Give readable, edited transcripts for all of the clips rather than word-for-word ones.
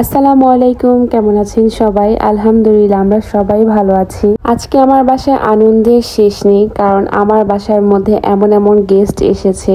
আসসালামু আলাইকুম, কেমন আছেন সবাই? আলহামদুলিল্লাহ, আমরা সবাই ভালো আছি। আজকে আমার বাসায় আনন্দের শেষ নেই, কারণ আমার বাসার মধ্যে এমন এমন গেস্ট এসেছে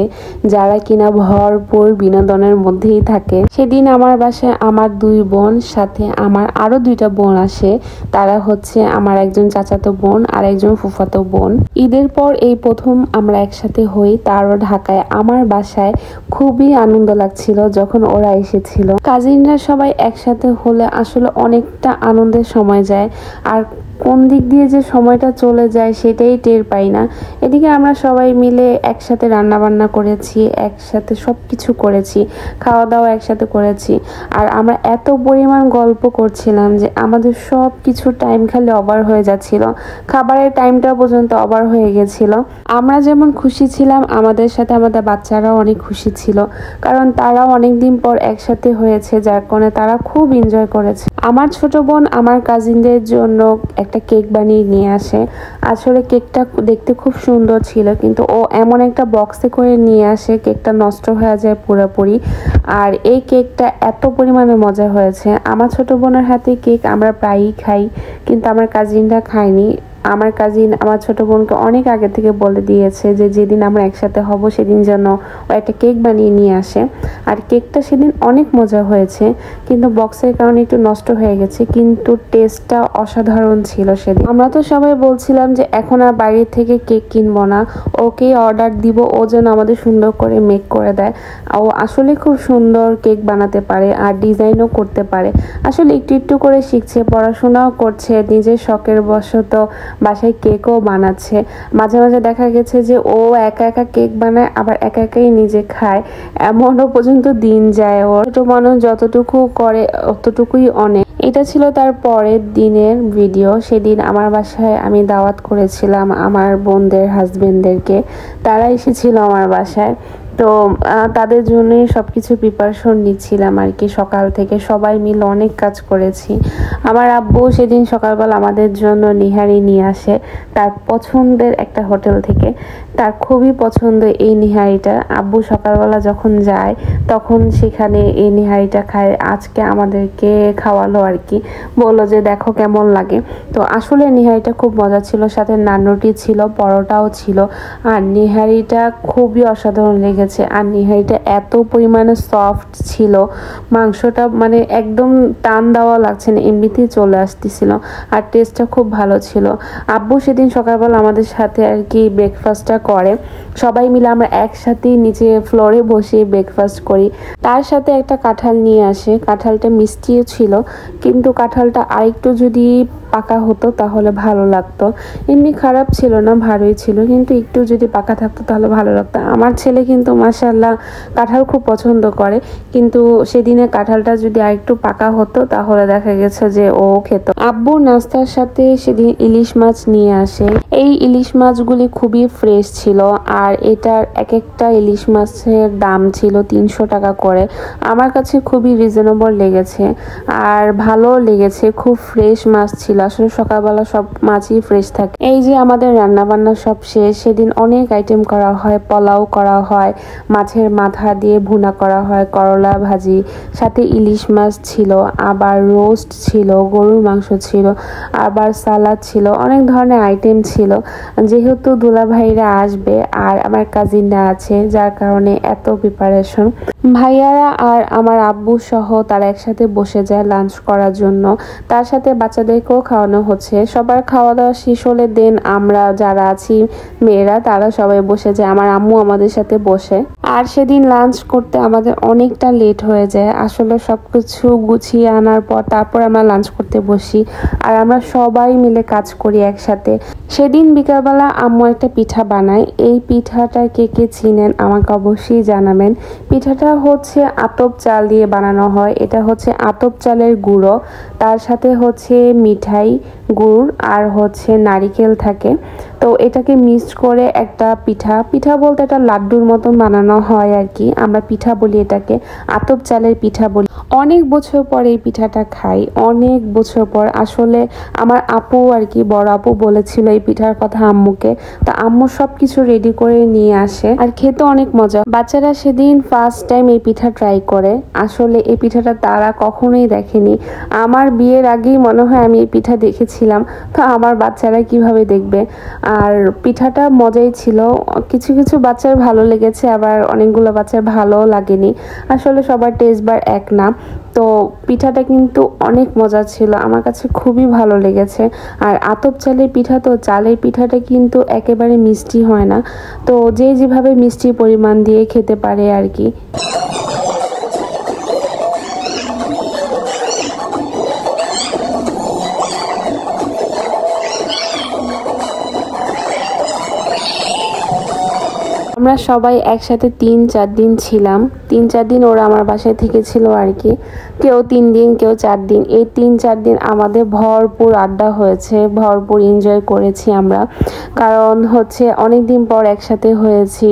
যারা কিনা ভরপুর বিনোদনের মধ্যেই থাকে। সেদিন আমার বাসায় আমার দুই বোন সাথে আমার আরো দুইটা বোন আসে। তারা হচ্ছে আমার একজন চাচাতো বোন আর একজন ফুফাতো বোন। ঈদের পর এই প্রথম আমরা একসাথে হই, তারও ঢাকায়। আমার বাসায় খুবই আনন্দ লাগছিল যখন ওরা এসেছিল। কাজিনরা সবাই একসাথে হলে আসলে অনেকটা আনন্দের সময় যায়, আর কোন দিক দিয়ে যে সময়টা চলে যায় সেটাই টের পাই না। এদিকে আমরা সবাই মিলে একসাথে রান্না বান্না করেছি, একসাথে সব কিছু করেছি, খাওয়া দাওয়া একসাথে করেছি। আর আমরা এত পরিমাণ গল্প করছিলাম যে আমাদের সব কিছু টাইম খালি ওভার হয়ে যাচ্ছিল, খাবারের টাইমটা পর্যন্ত ওভার হয়ে গেছিল। আমরা যেমন খুশি ছিলাম, আমাদের সাথে আমাদের বাচ্চারাও অনেক খুশি ছিল, কারণ তারাও অনেকদিন পর একসাথে হয়েছে, যার কারণে তারা খুব এনজয় করেছে। আমার ছোট বোন আমার কাজিনদের জন্য একটা কেক বানিয়ে নিয়ে আসে। আসলে কেকটা দেখতে খুব সুন্দর ছিল, কিন্তু ও এমন একটা বক্সে করে নিয়ে আসে, কেকটা নষ্ট হয়ে যায় পুরোপুরি। আর এই কেকটা এত পরিমাণে মজা হয়েছে। আমার ছোট বোনের হাতে কেক আমরা প্রায়ই খাই, কিন্তু আমার কাজিনরা খায়নি। আমার কাজিন আমার ছোট বোনকে অনেক আগে থেকে বলে দিয়েছে যে যেদিন আমরা একসাথে হব সেদিন যেন ও একটা কেক বানিয়ে নিয়ে আসে। আর কেকটা সেদিন অনেক মজা হয়েছে, কিন্তু বক্সের কারণে একটু নষ্ট হয়ে গেছে, কিন্তু টেস্টটা অসাধারণ ছিল সেদিন। আমরা তো সবাই বলছিলাম যে এখন আর বাইরে থেকে কেক কিনবো না, ওকেই অর্ডার দিব, ও যেন আমাদের সুন্দর করে মেক করে দেয়। ও আসলে খুব সুন্দর কেক বানাতে পারে আর ডিজাইনও করতে পারে। আসলে একটু একটু করে শিখছে, পড়াশোনাও করছে, নিজের শখের বশত বাসায় কেকও বানাচ্ছে। মাঝে মাঝে দেখা গেছে যে ও একা একা কেক বানায়, আবার একা একাই নিজে খায়, এমনও পর্যন্ত দিন যায় ওর। ছোট মানুষ যতটুকু করে অতটুকুই অনেক। এটা ছিল তার পরের দিনের ভিডিও। সেদিন আমার বাসায় আমি দাওয়াত করেছিলাম আমার বোনদের হাজবেন্ডদেরকে, তারা এসেছিল আমার বাসায়। তো তাদের জন্যই সব কিছু প্রিপারেশন নিচ্ছিলাম আর কি। সকাল থেকে সবাই মিলে অনেক কাজ করেছি। আমার আব্বু সেদিন সকালবেলা আমাদের জন্য নিহারি নিয়ে আসে তার পছন্দের একটা হোটেল থেকে। তার খুবই পছন্দ এই নিহারিটা। আব্বু সকালবেলা যখন যায় তখন সেখানে এই নিহারিটা খায়। আজকে আমাদেরকে খাওয়ালো আর কি, বললো যে দেখো কেমন লাগে। তো আসলে নিহারিটা খুব মজা ছিল, সাথে নান রুটি ছিল, পরোটাও ছিল। আর নিহারিটা খুবই অসাধারণ লেগেছে। আর নিহারিটা এত পরিমাণে সফট ছিল, মাংসটা মানে একদম টান দেওয়া লাগছে না, এমনিতেই চলে আসতেছিল। আর টেস্টটা খুব ভালো ছিল। আব্বু সেদিন সকালবেলা আমাদের সাথে আর কি ব্রেকফাস্টটা করে। সবাই মিলে আমরা একসাথেই নিচে ফ্লোরে বসে ব্রেকফাস্ট করি। তার সাথে একটা কাঁঠাল নিয়ে আসে। কাঁঠালটা মিষ্টিও ছিল, কিন্তু কাঁঠালটা আরেকটু যদি পাকা হতো তাহলে ভালো লাগতো। এমনি খারাপ ছিল না, ভালোই ছিল, কিন্তু একটু যদি পাকা থাকতো তাহলে ভালো লাগতো। আমার ছেলে কিন্তু মাশাআল্লাহ কাঁঠাল খুব পছন্দ করে, কিন্তু সেদিনে কাঁঠালটা যদি আরেকটু পাকা হতো তাহলে দেখা গেছে যে ও খেত। আব্বু নাস্তার সাথে সেদিন ইলিশ মাছ নিয়ে আসে। এই ইলিশ মাছগুলি খুবই ফ্রেশ ছিল, আর এটার এক একটা ইলিশ মাছের দাম ছিল 300 টাকা করে। আমার কাছে খুবই রিজনেবল লেগেছে আর ভালো লেগেছে। খুব ফ্রেশ মাছ ছিল। আসলে সকালবেলা সব মাছই ফ্রেশ থাকে। এই যে আমাদের রান্না বান্না সব শেষ। সেদিন অনেক আইটেম করা হয়, পোলাও করা হয়, মাছের মাথা দিয়ে ভুনা করা হয়, করলা ভাজি, সাথে ইলিশ মাছ ছিল, আবার রোস্ট ছিল, গরুর মাংস ছিল, আবার সালাদ ছিল, অনেক ধরনের আইটেম ছিল। যেহেতু দুলাভাইরা আসবে আর আমার কাজিনরা আছে, যার কারণে এত প্রিপারেশন। ভাইয়ারা আর আমার আব্বু সহ তারা একসাথে বসে যায় লাঞ্চ করার জন্য। তার সাথে বাচ্চাদেরকেও খাওয়ানো হচ্ছে। সবার খাওয়া দাওয়া শেষ হলে দেন আমরা যারা আছি মেয়েরা তারা সবাই বসে যায়। আমার আম্মু আমাদের সাথে বসে। আর সেদিন লাঞ্চ করতে আমাদের অনেকটা লেট হয়ে যায়। আসলে সবকিছু গুছিয়ে আনার পর তারপর আমরা লাঞ্চ করতে বসি, আর আমরা সবাই মিলে কাজ করি একসাথে। সেদিন বিকালবেলা আম্মু একটা পিঠা বানায়। এই পিঠাটা কে কে চিনেন আমাকে অবশ্যই জানাবেন। পিঠাটা হচ্ছে আতপ চাল দিয়ে বানানো হয়। এটা হচ্ছে আতপ চালের গুঁড়ো, তার সাথে হচ্ছে মিঠাই, গুড় আর হচ্ছে নারিকেল থাকে। তো এটাকে মিক্সড করে একটা পিঠা বলতে এটা লাড্ডুর মতন বানানো হয় আর কি। আমরা পিঠা বলি এটাকে, আতপ চালের পিঠা বলি। অনেক বছর পর এই পিঠাটা খাই, অনেক বছর পর। আসলে আমার আপু আর কি, বড় আপু বলেছিল এই পিঠার কথা আম্মুকে, তা আম্মু সবকিছু রেডি করে নিয়ে আসে আর খেতে অনেক মজা। বাচ্চারা সেদিন ফার্স্ট টাইম এই পিঠা ট্রাই করে। আসলে এই পিঠাটা তারা কখনোই দেখেনি। আমার বিয়ের আগেই মনে হয় আমি এই পিঠা দেখেছিলাম, তো আমার বাচ্চারা কিভাবে দেখবে। আর পিঠাটা মজাই ছিল। কিছু কিছু বাচ্চার ভালো লেগেছে, আবার অনেকগুলো বাচ্চার ভালোও লাগেনি। আসলে সবার টেস্ট বার এক না। তো পিঠাটা কিন্তু অনেক মজা ছিল, আমার কাছে খুবই ভালো লেগেছে। আর আতপ চালের পিঠা, তো চালের পিঠাটা কিন্তু একেবারে মিষ্টি হয় না, তো যে যেভাবে মিষ্টির পরিমাণ দিয়ে খেতে পারে আর কি। আমরা সবাই একসাথে 3-4 দিন ছিলাম। 3-4 দিন ওরা আমার বাসায় থেকেছিল আর কি। কেউ 3 দিন, কেউ 4 দিন। এই 3-4 দিন আমাদের ভরপুর আড্ডা হয়েছে, ভরপুর এনজয় করেছি আমরা। কারণ হচ্ছে অনেক দিন পর একসাথে হয়েছি,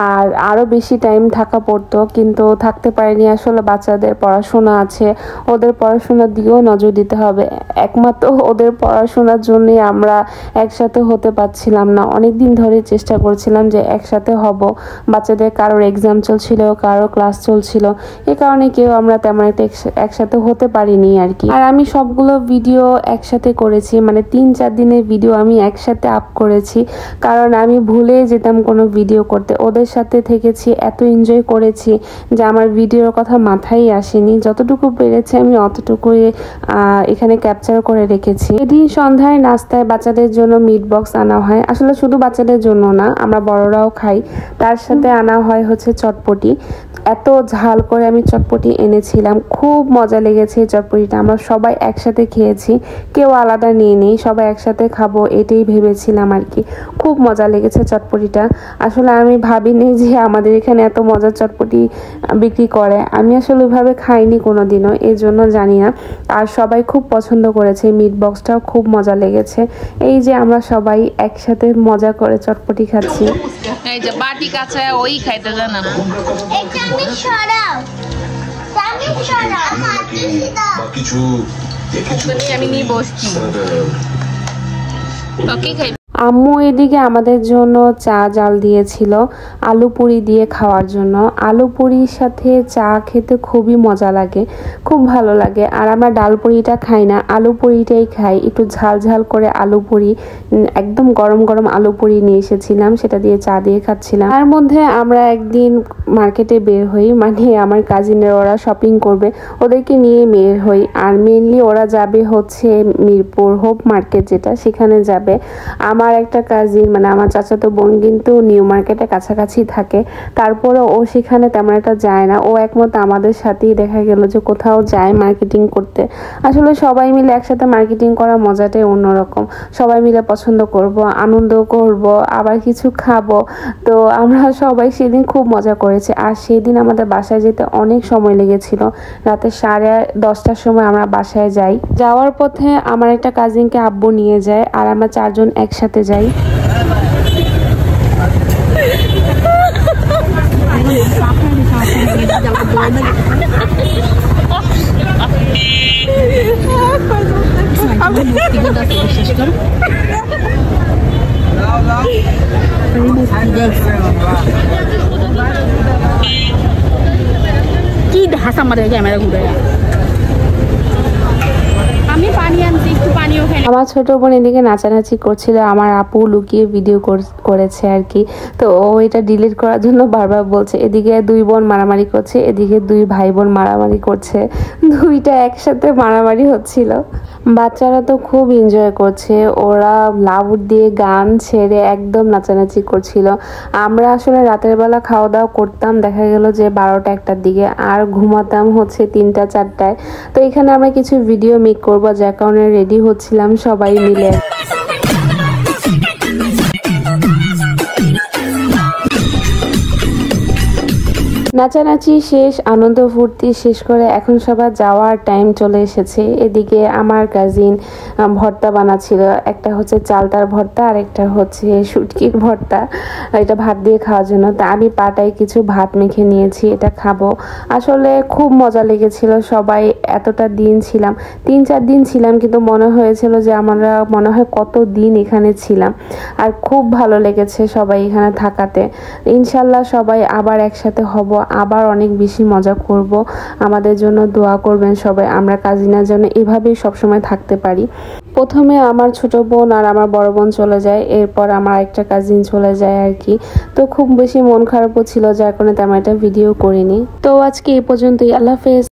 আর আরও বেশি টাইম থাকা পড়তো, কিন্তু থাকতে পারিনি। আসলে বাচ্চাদের পড়াশোনা আছে, ওদের পড়াশোনার দিকেও নজর দিতে হবে। একমাত্র ওদের পড়াশোনার জন্যই আমরা একসাথে হতে পারছিলাম না। অনেক দিন ধরে চেষ্টা করছিলাম যে একসাথে হব। বাচ্চাদের কারোর এক্সাম চলছিল, কারোর ক্লাস চলছিল, এ কারণে কেউ আমরা তেমন একটা একসাথে হতে পারিনি আর কি। আর আমি সবগুলো ভিডিও একসাথে করেছি, মানে 3-4 দিনের ভিডিও আমি একসাথে আপ করেছি, কারণ আমি ভুলে যেতাম কোনো ভিডিও করতে। ওদের সাথে থেকেছি, এত এনজয় করেছি যে আমার ভিডিওর কথা মাথায় আসেনি। যতটুকু পেরেছি আমি অতটুকুই এখানে ক্যাপচার করে রেখেছি। এদিন সন্ধ্যায় নাস্তায় বাচ্চাদের জন্য মিট বক্স আনা হয়। আসলে শুধু বাচ্চাদের জন্য না, আমরা বড়রাও খাই। তার সাথে আনা হয় হচ্ছে চটপটি। এত ঝাল করে আমি চটপটি এনেছিলাম, খুব মজা লেগেছে এই চটপটিটা। আমরা সবাই একসাথে খেয়েছি, কেউ আলাদা নিয়ে নেই, সবাই একসাথে খাবো এটাই ভেবেছিলাম আর কি। খুব মজা লেগেছে চটপটিটা। আসলে আমি ভাবিনি যে আমাদের এখানে এত মজার চটপটি বিক্রি করে। আমি আসলে ওইভাবে খাইনি কোনোদিনও, এই জন্য জানি না। আর সবাই খুব পছন্দ করেছে, মিট বক্সটাও খুব মজা লেগেছে। এই যে আমরা সবাই একসাথে মজা করে চটপটি খাচ্ছি। এই যে বাটি কাছে ওই খাইতে জানা না। আমি নিয়ে বসছি। ওকে খাই। আম্মু এদিকে আমাদের জন্য চা জাল দিয়েছিল আলু পুরি দিয়ে খাওয়ার জন্য। আলু পুরির সাথে চা খেতে খুবই মজা লাগে, খুব ভালো লাগে। আর আমরা ডাল পুরিটা খাই না, আলু পুরিটাই খাই। একটু ঝাল ঝাল করে আলু পুরি, একদম গরম গরম আলু পুরি নিয়ে এসেছিলাম, সেটা দিয়ে চা দিয়ে খাচ্ছিলাম। তার মধ্যে আমরা একদিন মার্কেটে বের হই, মানে আমার কাজিনের ওরা শপিং করবে, ওদেরকে নিয়ে বের হই। আর মেনলি ওরা যাবে হচ্ছে মিরপুর হোপ মার্কেট, যেটা সেখানে যাবে। আমার একটা কাজিন, মানে আমার চাচাতো বোন কিন্তু নিউ মার্কেটের কাছাকাছি থাকে, তারপরে ও সেখানে তেমন একটা যায় না। ও একমত আমাদের সাথেই দেখা গেল যে কোথাও যায় মার্কেটিং করতে। আসলে সবাই মিলে একসাথে মার্কেটিং করা মজাটাই অন্যরকম। সবাই মিলে পছন্দ করব, আনন্দ করব, আবার কিছু খাবো। তো আমরা সবাই সেদিন খুব মজা করেছি। আর সেদিন আমাদের বাসায় যেতে অনেক সময় লেগেছিল। রাতে 10:30টার সময় আমরা বাসায় যাই। যাওয়ার পথে আমার একটা কাজিনকে আব্বু নিয়ে যায়, আর আমরা 4 জন একসাথে যাই। কি ঢাস আমাদের ক্যামেরা ঘুরে। আমি পানি আনছি, একটু পানিও খাই। আমার ছোট বোন এদিকে নাচানাচি করছিল, আমার আপু লুকিয়ে ভিডিও করেছে আর কি। তো ও এটা ডিলিট করার জন্য বারবার বলছে। এদিকে 2 বোন মারামারি করছে, এদিকে 2 ভাই বোন মারামারি করছে, দুইটা একসাথে মারামারি হচ্ছিল। বাচ্চারা তো খুব এনজয় করছে, ওরা লাউড দিয়ে গান ছেড়ে একদম নাচানাচি করছিল। আমরা আসলে রাতের বেলা খাওয়া দাওয়া করতাম, দেখা গেল যে 12টা-1টার দিকে, আর ঘুমাতাম হচ্ছে 3টা-4টায়। তো এখানে আমরা কিছু ভিডিও মেক করবো, যার কারণে রেডি হচ্ছিলাম সবাই মিলে। নাচানাচি শেষ, আনন্দ ফুর্তি শেষ করে এখন সবার যাওয়ার টাইম চলে এসেছে। এদিকে আমার কাজিন ভর্তা বানাচ্ছিল, একটা হচ্ছে চালতার ভর্তা আর একটা হচ্ছে শুটকির ভর্তা, এটা ভাত দিয়ে খাওয়ার জন্য। তা আমি পাটায় কিছু ভাত মেখে নিয়েছি, এটা খাবো। আসলে খুব মজা লেগেছিল, সবাই এতটা দিন ছিলাম, 3-4 দিন ছিলাম, কিন্তু মনে হয়েছিল যে আমরা মনে হয় কত দিন এখানে ছিলাম। আর খুব ভালো লেগেছে সবাই এখানে থাকাতে। ইনশাল্লাহ সবাই আবার একসাথে হব, আবার অনেক বেশি মজা করব। আমাদের জন্য দোয়া করবেন সবাই, আমরা কাজিনার জন্য এভাবেই সবসময় থাকতে পারি। প্রথমে আমার ছোট বোন আর আমার বড় বোন চলে যায়, এরপর আমার একটা কাজিন চলে যায় আর কি। তো খুব বেশি মন খারাপও ছিল, যার কারণে তেমন একটা ভিডিও করিনি। তো আজকে এই পর্যন্তই, আল্লাহ হাফেজ।